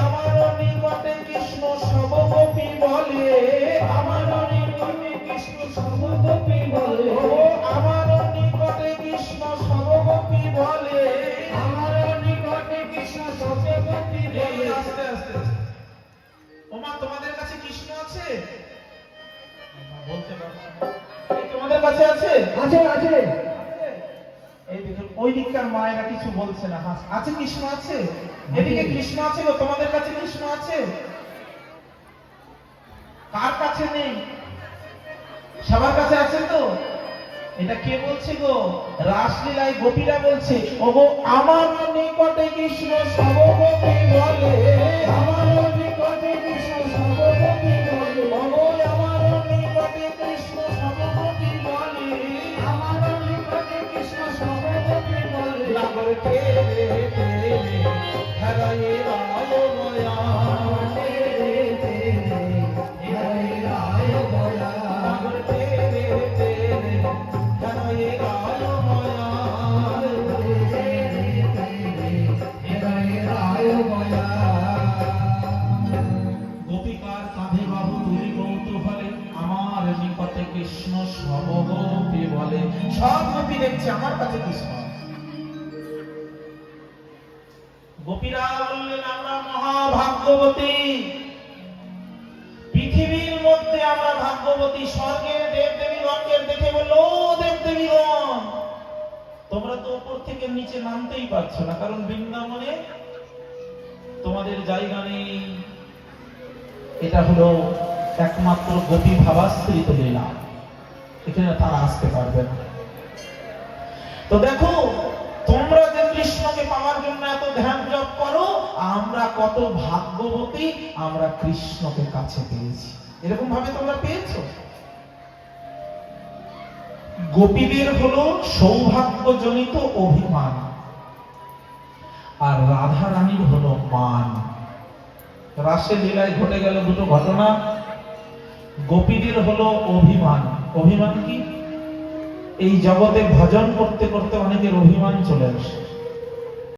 আমার নিকটে কৃষ্ণ সব গোপী বলে, আমার নিকটে কৃষ্ণ সব গোপী বলে, আমার নিকটে কৃষ্ণ সব গোপী বলে, আমার নিকটে কৃষ্ণ সব গোপী বলে। আস্তে আস্তে ওমা, তোমাদের কাছে কৃষ্ণ আছে? বলতে পারো তোমাদের কাছে আছে? আছে আছে। এই দেখুন ওই দিককার মায়েরা কিছু বলছে না। আছে কৃষ্ণ আছে? এদিকে কৃষ্ণ আছে গো, তোমাদের কাছে কৃষ্ণ আছে? কার কাছে নেই? সবার কাছে আছে তো? এটা কে বলছে গো? রাসলীলায় গোপীরা বলছে, ওগো আমার নিকটে কৃষ্ণ সব গোপী বলে, আমার নিকটে কৃষ্ণ সব গোপী বলে, ওগো আমার নিকটে কৃষ্ণ সব গোপী বলে, আমার নিকটে কৃষ্ণ সব গোপী বলে। লাগর তেরে তেরে হরায়ে রায় গয়া, তেরে তেরে হরায়ে রায় গয়া, লাগর তেরে তেরে হরায়ে রায় গয়া, তেরে তেরে হরায়ে রায় গয়া। গোপিকার কাঁধে বাহু তুলি কৌতূহলে, আমার নিকটে কৃষ্ণ সব গোপী বলে। সব গোপী দেখছে আমার কাছে কৃষ্ণ। গোপীরা বললেন, আমরা মহাভাগ্যবতী, পৃথিবীর মধ্যে আমরা ভাগ্যবতী। স্বর্গের দেব দেবীগণকে দেখে বলল, ও দেব দেবীগণ, তোমরা তো উপর থেকে নিচে নামতেই পারছো না, কারণ বৃন্দাবনে তোমাদের জায়গা নেই। এটা হলো একমাত্র গোপী ভাবাশ্রিত লীলা, এখানে তারা আসতে পারবে না। তো দেখো, তোমরা যে কৃষ্ণকে পাওয়ার জন্য এত ধ্যান জপ করো, আমরা কত ভাগ্যবতী, আমরা কৃষ্ণকে কাছে পেয়েছি। এরকম ভাবে তোমরা পেয়েছো? গোপীদের হলো সৌভাগ্যজনিত অভিমান, আর রাধা রানীর হলো মান। রাসে লীলায় ঘটে গেল দুটো ঘটনা। গোপীদের হলো অভিমান। অভিমান কি? এই জগতে ভজন করতে করতে অনেকের অভিমান চলে আসে।